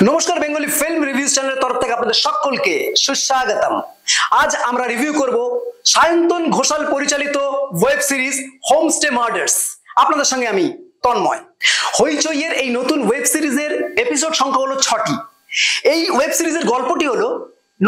নমস্কার, Bengali film reviews চ্যানেলের তরফ থেকে আপনাদের সকলকে সুস্বাগতম। আজ আমরা রিভিউ করব সায়ন্তন ঘোষাল পরিচালিত ওয়েব সিরিজ হোমস্টে মার্ডার্স। আপনাদের সঙ্গে আমি তন্ময়। হইচইয়ের এই নতুন ওয়েব সিরিজের এপিসোড সংখ্যা হলো 6টি। এই ওয়েব সিরিজের গল্পটি হলো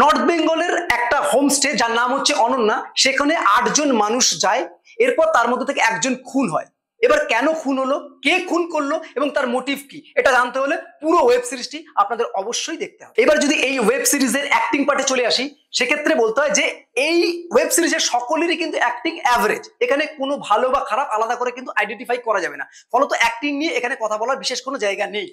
নর্থ বেঙ্গলের একটা হোমস্টে যার নাম হচ্ছে অনন্যা। সেখানে 8 জন মানুষ যায়, এরপর তার মধ্যে থেকে একজন খুন হয়। এবার কেন খুন হলো, কে খুন করলো এবং তার মোটিভ কি, এটা জানতে হলে পুরো ওয়েব সিরিজটি আপনাদের অবশ্যই দেখতে হবে। এবার যদি এই ওয়েব সিরিজের অ্যাক্টিং পার্টে চলে আসি, সেক্ষেত্রে বলতে হয় যে এই ওয়েব সিরিজের সকলেরই কিন্তু অ্যাক্টিং অ্যাভারেজ। এখানে কোনো ভালো বা খারাপ আলাদা করে কিন্তু আইডেন্টিফাই করা যাবে না, ফলত অ্যাক্টিং নিয়ে এখানে কথা বলার বিশেষ কোনো জায়গা নেই।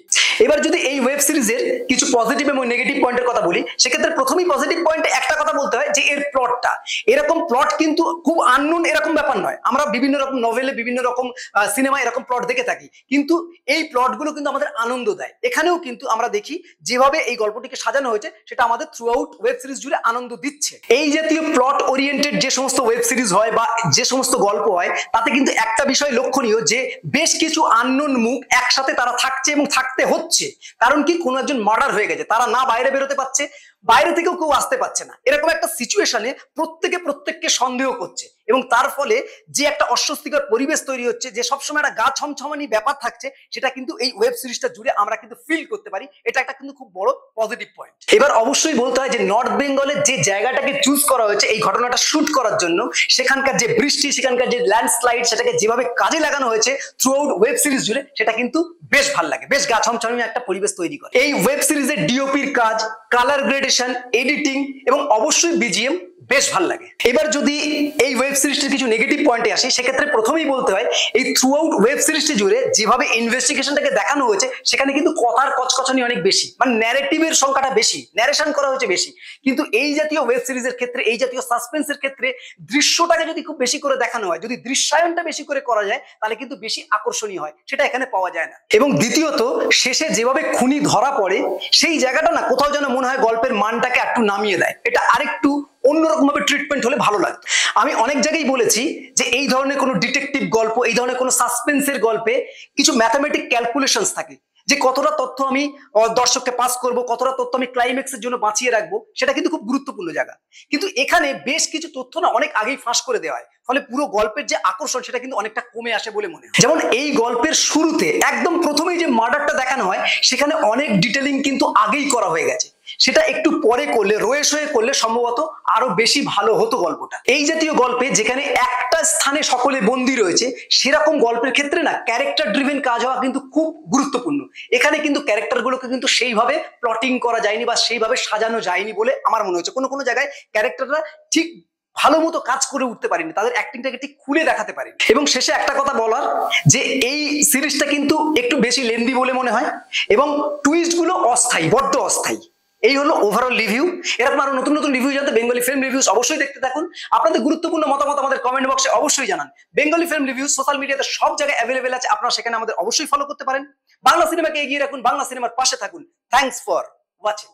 এবার যদি এই ওয়েব সিরিজের কিছু পজিটিভ এবং নেগেটিভ পয়েন্টের কথা বলি, সেক্ষেত্রে প্রথমেই পজিটিভ পয়েন্টে একটা কথা বলতে হয় যে এর প্লটটা, এরকম প্লট কিন্তু খুব আননোন এরকম ব্যাপার নয়। আমরা বিভিন্ন রকম নভেলে, বিভিন্ন রকম সিনেমা এরকম প্লট দেখে থাকি, কিন্তু এই প্লটগুলো কিন্তু আমাদের আনন্দ দেয়। এখানেও কিন্তু আমরা দেখি যেভাবে এই গল্পটিকে সাজানো হয়েছে সেটা আমাদের থ্রু আউট ওয়েব সিরিজ জুড়ে আনন্দ দিচ্ছে। এই জাতীয় প্লট ওরিয়েন্টেড যে সমস্ত ওয়েব সিরিজ হয় বা যে সমস্ত গল্প হয়, তাতে কিন্তু একটা বিষয় লক্ষণীয় যে বেশ কিছু আননোন মুখ একসাথে তারা থাকছে এবং থাকতে হচ্ছে। কারণ কি, কোনো একজন মার্ডার হয়ে গেছে, তারা না বাইরে বেরোতে পারছে, বাইরে থেকেও কেউ আসতে পারছে না। এরকম একটা সিচুয়েশনে প্রত্যেকে প্রত্যেককে সন্দেহ করছে এবং তার ফলে যে একটা অস্বস্তিকর পরিবেশ তৈরি হচ্ছে, যে সবসময় একটা গা ছমছমানি ব্যাপার থাকছে, সেটা কিন্তু এই ওয়েব সিরিজটা জুড়ে আমরা কিন্তু ফিল করতে পারি। এটা একটা কিন্তু খুব বড় পজিটিভ পয়েন্ট। এবার অবশ্যই বলতে হয় যে নর্থ বেঙ্গলের যে জায়গাটাকে চুজ করা হয়েছে এই ঘটনাটা শুট করার জন্য, সেখানকার যে বৃষ্টি, সেখানকার যে ল্যান্ডস্লাইড, সেটাকে যেভাবে কাজে লাগানো হয়েছে থ্রু আউট ওয়েব সিরিজ জুড়ে, সেটা কিন্তু বেশ ভালো লাগে, বেশ গা ছমছমানি একটা পরিবেশ তৈরি করে। এই ওয়েব সিরিজের ডিওপির কাজ, কালার গ্রেডেশন, এডিটিং এবং অবশ্যই বিজিএম বেশ ভালো লাগে। এবার যদি এই ওয়েব সিরিজটির কিছু নেগেটিভ পয়েন্টে আসি, সেক্ষেত্রে প্রথমেই বলতে হয় এই থ্রু আউট ওয়েব সিরিজটি জুড়ে যেভাবে ইনভেস্টিগেশনটাকে দেখানো হয়েছে, সেখানে কিন্তু কথার কচকচানি অনেক বেশি, মানে ন্যারেটিভের সংখ্যাটা বেশি, ন্যারেশন করা হয়েছে বেশি। কিন্তু এই জাতীয় ওয়েব সিরিজের ক্ষেত্রে, এই জাতীয় সাসপেন্সের ক্ষেত্রে দৃশ্যটাকে যদি খুব বেশি করে দেখানো হয়, যদি দৃশ্যায়নটা বেশি করে করা যায়, তাহলে কিন্তু বেশি আকর্ষণীয় হয়, সেটা এখানে পাওয়া যায় না। এবং দ্বিতীয়ত, শেষে যেভাবে খুনি ধরা পড়ে সেই জায়গাটা না কোথাও যেন মনে হয় গল্পের মানটাকে একটু নামিয়ে দেয়। এটা আরেকটু অন্যরকম ভাবে ট্রিটমেন্ট হলে ভালো লাগতো। আমি অনেক জায়গায় বলেছি যে এই ধরনের কোনো ডিটেকটিভ গল্প, এই ধরনের কোনো সাসপেন্সের গল্পে কিছু ম্যাথামেটিক ক্যালকুলেশনস থাকে, যে কতটা তথ্য আমি দর্শককে পাস করব, কতটা তথ্য আমি ক্লাইম্যাক্সের জন্য বাঁচিয়ে রাখবো, সেটা কিন্তু খুব গুরুত্বপূর্ণ জায়গা। কিন্তু এখানে বেশ কিছু তথ্য না অনেক আগেই ফাঁস করে দেওয়া হয়, ফলে পুরো গল্পের যে আকর্ষণ সেটা কিন্তু অনেকটা কমে আসে বলে মনে হয়। যেমন এই গল্পের শুরুতে একদম প্রথমেই যে মার্ডারটা দেখানো হয়, সেখানে অনেক ডিটেলিং কিন্তু আগেই করা হয়ে গেছে। সেটা একটু পরে করলে, রয়েস হয়ে করলে সম্ভবত আরো বেশি ভালো হতো গল্পটা। এই জাতীয় গল্পে যেখানে একটা স্থানে সকলে বন্দী রয়েছে, সেরকম গল্পের ক্ষেত্রে না ক্যারেক্টার ড্রিভেন কাজ হওয়া কিন্তু খুব গুরুত্বপূর্ণ। এখানে কিন্তু ক্যারেক্টারগুলোকে কিন্তু সেইভাবে প্লটিং করা যায়নি বা সেইভাবে সাজানো যায়নি বলে আমার মনে হচ্ছে। কোনো কোনো জায়গায় ক্যারেক্টাররা ঠিক ভালো মতো কাজ করে উঠতে পারেনি, তাদের অ্যাক্টিংটাকে ঠিক খুলে দেখাতে পারেনি। এবং শেষে একটা কথা বলার, যে এই সিরিজটা কিন্তু একটু বেশি লেন্দি বলে মনে হয় এবং টুইস্ট গুলো অস্থায়ী, বড্ড অস্থায়ী। এই হলো ওভারঅল রিভিউ। এরকম আরো নতুন নতুন রিভিউ জানতে বেঙ্গলি ফিল্ম রিভিউস অবশ্যই দেখতে থাকুন। আপনাদের গুরুত্বপূর্ণ মতামত আমাদের কমেন্ট বক্সে অবশ্যই জানান। বেঙ্গলি ফিল্ম রিভিউস সোশ্যাল মিডিয়াতে সব জায়গায় অ্যাভেলেবেল আছে, আপনারা সেখানে আমাদের অবশ্যই ফলো করতে পারেন। বাংলা সিনেমাকে এগিয়ে রাখুন, বাংলা সিনেমার পাশে থাকুন। Thanks for watching.